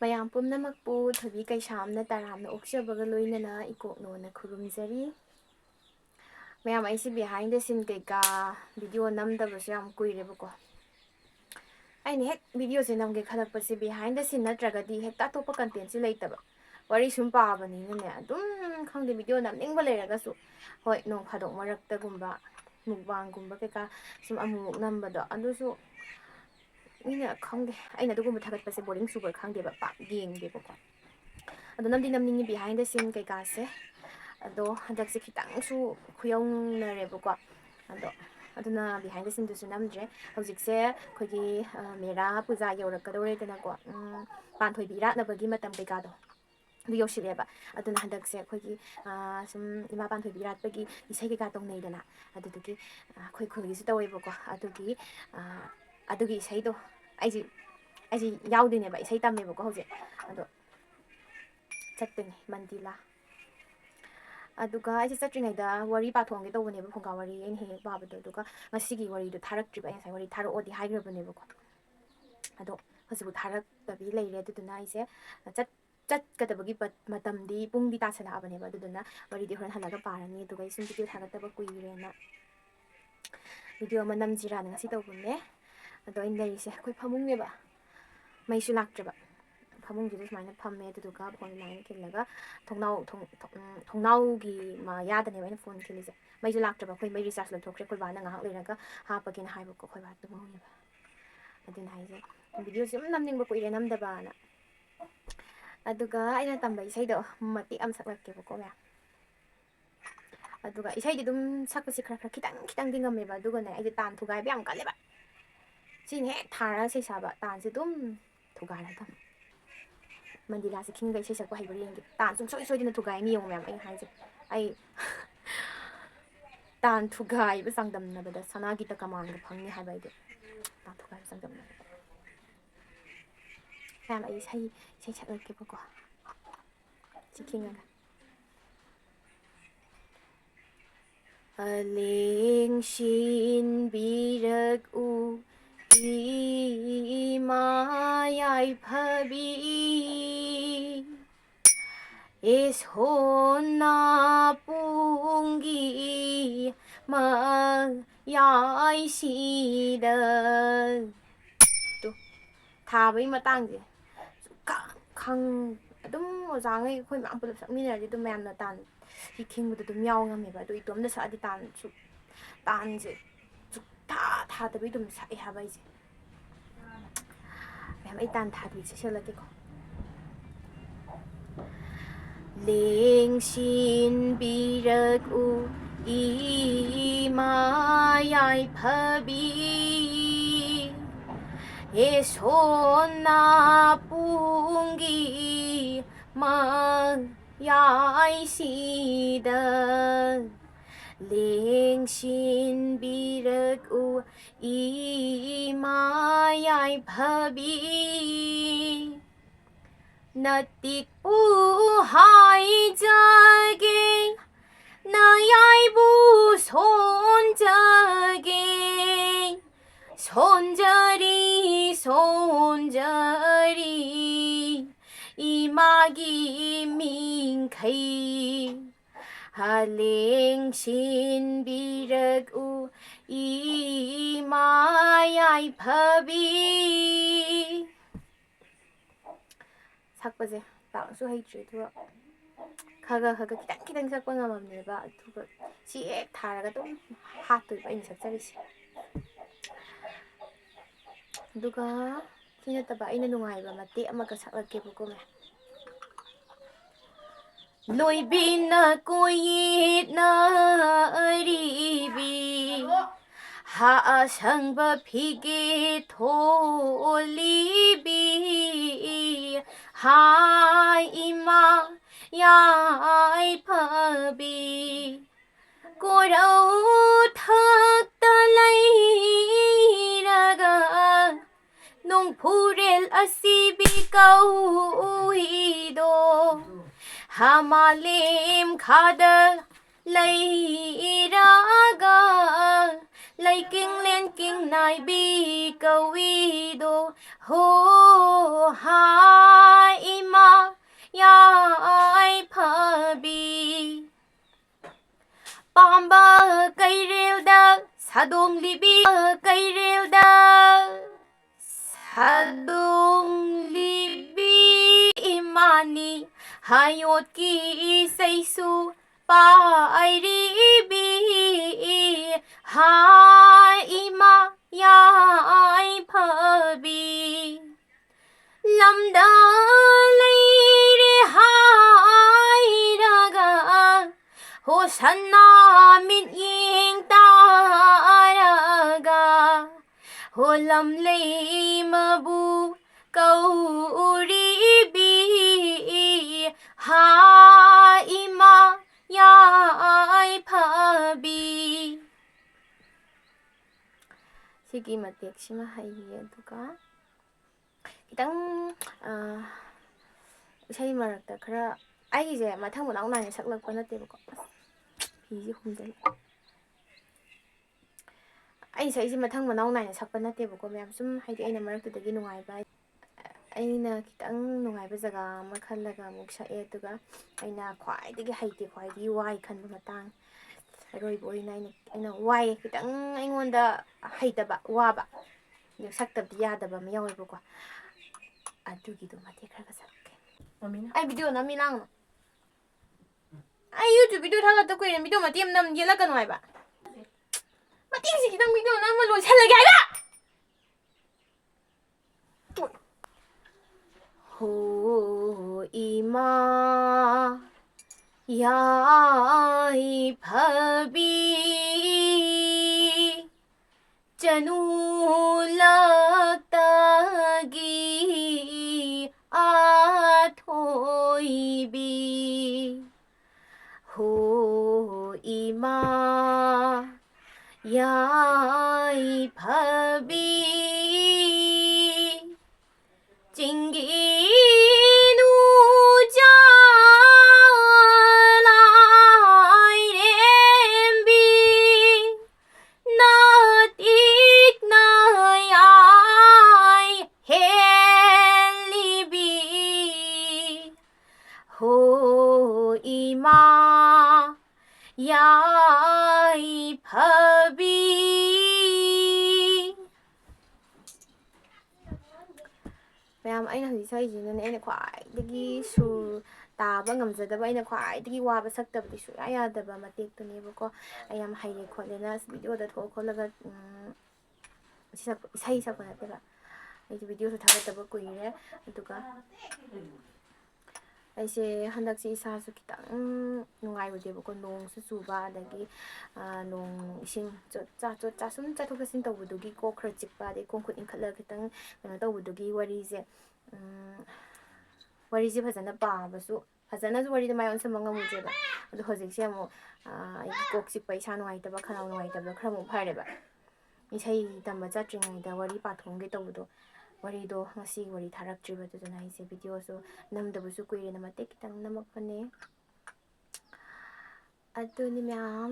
ꯃꯌꯥꯝ ꯄꯨꯝꯅꯃꯛꯄꯨ ꯊꯣꯏꯕꯤ ꯀꯩꯁꯥꯝꯅ ꯇꯔꯥꯝꯅ ꯑꯣꯛꯆꯕꯒ ꯂꯣꯏꯅꯅ ꯏꯀꯣꯛꯅꯣꯅ ꯈꯨꯔꯨꯝꯖꯔꯤ ꯃꯌꯥꯝ ꯑꯩꯁꯤ ꯕꯤꯍꯥꯏꯟ ꯗ ꯁꯤꯟ ꯀꯩꯀꯥ ꯚꯤꯗꯤꯑꯣ ꯅꯝꯗꯕꯁꯨ ꯌꯥꯝ ꯀꯨꯏꯔꯦꯕꯀꯣ ꯑꯩꯅ ꯍꯦꯛ ꯚꯤꯗꯤꯑꯣꯁꯦ ꯅꯝꯒꯦ ꯈꯜꯂꯛꯄꯁꯦ ꯕꯤꯍꯥꯏꯟ ꯗ ꯁꯤꯟ ꯅꯠꯇ꯭ꯔꯒꯗꯤ ꯍꯦꯛꯇ ꯑꯇꯣꯞꯄ ꯀꯟꯇꯦꯟꯠꯁꯤ ꯂꯩꯇꯕ ꯋꯥꯔꯤ ꯁꯨꯝ ꯄꯥꯕꯅꯤꯅꯅꯦ ꯑꯗꯨꯝ ꯈꯪꯗꯦ ꯚꯤꯗꯤꯑꯣ ꯅꯝꯅꯤꯡꯕ ꯂꯩꯔꯒꯁꯨ ꯍꯣꯏ ꯅꯣꯡ ꯐꯥꯗꯣꯛ ꯃꯔꯛꯇꯒꯨꯝꯕ ꯃꯨꯛꯕꯥꯡꯒꯨꯝꯕ ꯀꯩꯀꯥ ꯁꯨꯝ ꯑꯃꯨꯛꯃꯨꯛ ꯅꯝꯕꯗꯣ ꯑꯗꯨꯁꯨ ꯃꯤꯅ ꯈꯪꯗꯦ ꯑꯩꯅ ꯑꯗꯨꯒꯨꯝꯕ ꯊꯥꯒꯠꯄꯁꯦ ꯕꯣꯔꯤꯡ ꯆꯨꯕ ꯈꯪꯗꯦꯕ ꯄꯥꯛ ꯌꯦꯡꯗꯦꯕꯀꯣ ꯑꯗꯣ ꯅꯝꯅꯤꯡꯉꯤ ꯕꯤꯍꯥꯏꯟ ꯗ ꯁꯤꯟ ꯀꯩꯀꯥꯁꯦ ꯑꯗꯣ ꯍꯟꯗꯛꯁꯦ ꯈꯤꯇꯪꯁꯨ ꯈꯨꯌꯧꯅꯔꯦꯕꯀꯣ ꯑꯗꯨꯅ ꯕꯤꯍꯥꯏꯟ ꯗ ꯁꯤꯟꯗꯨꯁꯨ ꯅꯝꯗ꯭ꯔꯦ ꯍꯧꯖꯤꯛꯁꯦ ꯑꯩꯈꯣꯏꯒꯤ ꯃꯦꯔꯥ ꯄꯨꯖꯥ ꯌꯧꯔꯛꯀꯗꯧꯔꯦꯗꯅꯀꯣ ꯄꯥꯟꯊꯣꯏꯕꯤ ꯏꯔꯥꯠꯅꯕꯒꯤ ꯃꯇꯝ ꯀꯩꯀꯥꯗꯣ ꯑꯗꯨ ꯌꯧꯁꯤꯜꯂꯦꯕ ꯑꯗꯨꯅ ꯍꯟꯗꯛꯁꯦ ꯑꯩꯈꯣꯏꯒꯤ ꯁꯨꯝ ꯏꯃꯥ ꯄꯥꯟꯊꯣꯏꯕꯤ ꯏꯔꯥꯠꯄꯒꯤ ꯏꯁꯩ ꯀꯩꯀꯥ ꯇꯧꯅꯩꯗꯅ ꯑꯗꯨꯗꯨꯒꯤ ꯑꯩꯈꯣꯏ ꯈꯨꯜꯒꯤꯁꯨ ꯇꯧꯋꯦꯕꯀꯣ ꯑꯗꯨꯒꯤ ꯏꯁꯩꯗꯣ ꯑꯩꯁꯦ ꯌꯥꯎꯗꯣꯏꯅꯦꯕ ꯏꯁꯩ ꯇꯝꯃꯦꯕꯀꯣ ꯍꯧꯖꯤꯛ ꯑꯗꯣ ꯆꯠꯇꯣꯏꯅꯦ ꯃꯟꯗꯤꯂꯥ ꯑꯗꯨꯒ ꯑꯩꯁꯦ ꯆꯠꯇ꯭ꯔꯤꯉꯩꯗ ꯋꯥꯔꯤ ꯄꯥꯊꯣꯛꯑꯝꯒꯦ ꯇꯧꯕꯅꯦꯕ ꯐꯨꯡꯒꯥ ꯋꯥꯔꯤ ꯑꯩꯅ ꯍꯦꯛ ꯄꯥꯕꯗꯣ ꯑꯗꯨꯒ ꯉꯁꯤꯒꯤ ꯋꯥꯔꯤꯗꯣ ꯊꯥꯔꯛꯇ꯭ꯔꯤꯕ ꯑꯩ ꯉꯁꯥꯏ ꯋꯥꯔꯤ ꯊꯥꯔꯛꯑꯣꯗꯤ ꯍꯥꯏꯈ꯭ꯔꯕꯅꯦꯕꯀꯣ ꯑꯗꯣ ꯍꯧꯖꯤꯛꯐꯥꯎ ꯊꯥꯔꯛꯇꯕꯤ ꯂꯩꯔꯦ ꯑꯗꯨꯗꯨꯅ ꯑꯩꯁꯦ ꯆꯠꯀꯗꯕꯒꯤ ꯃꯇꯝꯗꯤ ꯄꯨꯡꯗꯤ ꯇꯥꯁꯜꯂꯛꯑꯕꯅꯦꯕ ꯑꯗꯨꯗꯨꯅ ꯋꯥꯔꯤꯗꯤ ꯍꯣꯔꯦꯟ ꯍꯜꯂꯒ ꯄꯥꯔꯅꯤ ꯑꯗꯨꯒ ꯑꯩ ꯁꯨꯝ ꯚꯤꯗꯤꯑꯣ ꯊꯥꯒꯠꯇꯕ ꯀꯨꯏꯔꯦꯅ ꯚꯤꯗꯤꯑꯣ ꯑꯃ ꯅꯝꯁꯤꯔꯥꯅ ꯉꯁꯤ ꯇꯧꯕꯅꯦ ꯑꯗꯣ ꯑꯩꯅ ꯂꯩꯔꯤꯁꯦ ꯑꯩꯈꯣꯏ ꯐꯃꯨꯡꯅꯦꯕ ꯃꯩꯁꯨ ꯂꯥꯛꯇ꯭ꯔꯕ ꯐꯃꯨꯡꯁꯤꯗ ꯁꯨꯃꯥꯏꯅ ꯐꯝꯃꯦ ꯑꯗꯨꯗꯨꯒ ꯐꯣꯟ ꯂꯥꯏꯟ ꯈꯤꯜꯂꯒ ꯊꯣꯡꯅꯥꯎꯒꯤ ꯌꯥꯗꯅꯦꯕ ꯑꯩꯅ ꯐꯣꯟ ꯈꯤꯜꯂꯤꯁꯦ ꯃꯩꯁꯨ ꯂꯥꯛꯇ꯭ꯔꯕ ꯑꯩꯈꯣꯏ ꯃꯩ ꯔꯤꯆꯥꯔꯖ ꯂꯣꯏꯊꯣꯛꯈ꯭ꯔꯦ ꯑꯩꯈꯣꯏ ꯕꯥꯅ ꯉꯥꯏꯍꯥꯛ ꯂꯩꯔꯒ ꯍꯥꯞꯄꯒꯦꯅ ꯍꯥꯏꯕꯀꯣ ꯑꯩꯈꯣꯏ ꯕꯥ ꯇꯨꯝꯍꯧꯔꯤꯕ ꯑꯗꯨꯅ ꯍꯥꯏꯁꯦ ꯚꯤꯗꯤꯑꯣꯁꯦ ꯌꯥꯝ ꯅꯝꯅꯤꯡꯕ ꯀꯨꯏꯔꯦ ꯅꯝꯗꯕꯅ ꯑꯗꯨꯒ ꯑꯩꯅ ꯇꯝꯕ ꯏꯁꯩꯗꯣ ꯃꯇꯦꯛ ꯑꯃ ꯁꯛꯂꯛꯀꯦꯕꯀꯣ ꯃꯌꯥꯝ ꯑꯗꯨꯒ ꯏꯁꯩꯗꯤ ꯑꯗꯨꯝ ꯁꯛꯄꯁꯤ ꯈꯔ ꯈꯤꯇꯪꯗꯤ ꯉꯝꯃꯦꯕ ꯑꯗꯨꯒꯅꯦ ꯑꯩꯁꯦ ꯇꯥꯟ ꯊꯨꯒꯥꯏꯕ ꯌꯥꯝ ꯀꯜꯂꯦꯕ ꯁꯤꯅ ꯍꯦꯛ ꯊꯥꯔꯒ ꯏꯁꯩ ꯁꯥꯕ ꯇꯥꯟꯁꯦ ꯑꯗꯨꯝ ꯊꯨꯒꯥꯏꯔꯒ ꯊꯝꯃꯦ ꯃꯟꯗꯤꯂꯥꯁꯦ ꯈꯤꯡꯒ ꯏꯁꯩ ꯁꯛꯄ ꯍꯩꯕ꯭ꯔꯥ ꯌꯦꯡꯒꯦ ꯇꯥꯟ ꯁꯨꯡꯁꯣꯏ ꯁꯣꯏꯗꯅ ꯊꯨꯒꯥꯏꯅꯤ ꯌꯦꯡꯉꯨ ꯃꯌꯥꯝ ꯑꯩꯅ ꯍꯥꯏꯁꯦ ꯑꯩ ꯇꯥꯟ ꯊꯨꯒꯥꯏꯕ ꯆꯥꯡꯗꯝꯅꯕꯗ ꯁꯅꯥꯒꯤ ꯇꯀꯃꯥꯟꯒ ꯐꯪꯅꯤ ꯍꯥꯏꯕ ꯑꯩꯗꯤ ꯇꯥꯟ ꯊꯨꯒꯥꯏꯕ ꯆꯥꯡꯗꯝꯅꯕꯗ ꯃꯌꯥꯝ ꯑꯩ ꯏꯁꯩ ꯁꯛꯂꯛꯀꯦꯕꯀꯣ ꯁꯤ ꯈꯤꯡꯉꯒ ꯑꯂꯦꯡ ꯁꯤꯟꯕꯤꯔꯛꯎ ꯏꯃꯥ ꯌꯥꯏꯐꯕꯤ ꯏꯁꯣꯟꯅ ꯄꯨꯡꯒꯤ ꯃꯌꯥꯏꯁꯤꯗ ꯊꯥꯕꯒꯤ ꯃꯇꯥꯡꯁꯦ ꯑꯗꯨꯝ ꯑꯣꯖꯥꯉꯩ ꯑꯩꯈꯣꯏ ꯃꯌꯥꯝ ꯄꯨꯂꯞ ꯁꯛꯃꯤꯟꯅꯔꯗꯤ ꯑꯗꯨꯝ ꯃꯌꯥꯝꯅ ꯇꯥꯟ ꯁꯤ ꯈꯤꯡꯕꯗꯣ ꯑꯗꯨꯝ ꯌꯥꯎ ꯉꯝꯃꯦꯕ ꯑꯗꯣ ꯏꯇꯣꯝꯗ ꯁꯛꯑꯗꯤ ꯇꯥꯟꯁꯦ ꯊꯥꯗꯕꯤ ꯑꯗꯨꯝ ꯁꯛꯑꯦ ꯍꯥꯏꯕ ꯑꯩꯁꯦ ꯃꯌꯥꯝ ꯑꯩ ꯇꯥꯟ ꯊꯥꯗꯕꯤ ꯁꯛꯆꯜꯂꯛꯀꯦꯀꯣ ꯂꯦꯡꯁꯤꯟꯕꯤꯔꯛꯎ ꯏꯃꯥ ꯌꯥꯏꯐꯕꯤ ꯏꯁꯣꯟꯅ ꯄꯨꯡꯒꯤ ꯃꯌꯥꯏꯁꯤꯗ ꯂꯦꯡꯁꯤꯟꯕꯤꯔꯛꯎ ꯏꯃꯥ ꯌꯥꯏꯐꯕꯤ ꯅꯇꯤꯛꯄꯨ ꯍꯥꯏꯖꯒꯦ ꯅꯌꯥꯏꯕꯨ ꯁꯣꯟꯖꯒꯦ ꯁꯣꯟꯖꯔꯤ 이마기 민카이 할랭신 비럭우 이마야이 파비 삭바제 나수 헤이트 두어 가가 기당 삭바 남았네바 두고 시액 다라가 좀 하트 많이 삭자리시 누가 티났다바 이는 농아이바 맞대 엄마가 삭을게보고 노이비나 꼬이나 어리비 하상바 피게 돌리비 하이마 야이파비 꼬라우 탁달라이라가 농푸렐 아시비 까우이도 하말림 카드 레이라가 레이킹 렌킹 나이비 까우이도 ho ha ima yai phabi pamba kairelda sadong libi kairelda sadong libi imani hayot ki saisu pairibi ha ima yai phabi lamda leire hairaga ho sanna mit ying taraga ho lam lei mabu kauribi ha ima yai phabi sigi matek sima hayi aduga kitang isai marakta khara aigise mathang manang nai saklakpa natebako fizi humjali ai saisi mathang manang nai sakpa natebako myam sum haidi aina maraktudagi nungaiba aina kitang nungaiba jaga ama khallaga amuk sae aduga aina khwaidagi haite khwaidi wai khanba matang roibo aina wai kitang aingonda haitaba waba saktabdi yadaba ma yawebako adugido mate khara sakke mamina ai video nami lang ai YouTube video thaga ko video matem nam yela kanu ai ba matem si kitang video nam lo salage ai ba ho ima yai phabi chanu laktagi thoibi ho ima yai phabi chingi nu jalai rembi natik nayai helibi ho ima yai phabi mayam aina hadi saijina aina khwaidagi sur taba ngamjadaba aina khwaidagi waba saktabdi su yadaba matektunebako ayam haire kholena video da thok kholaga sai sakpa nateba ai video su thagataba kuire aduga aise handaksi isa su kitang nungairudebako nong su chuba adagi nong ising chotcha sum chathok chasin tawbudugi kok khra chikpa adai kongkhut inkhatla kitang kano tawbudugi warije phajana pabasu phajana su warida mayon sama ngamujeba adu hojikse amu ai kok chikpa isa nungaitaba khanaw nungaitaba khra mu phareba isai tamba chatringaida wari pathongge tawbudu warido ngasi wari tharaktriba duduna aise video su namdabusu kuire namate kitang namakpane aduni myam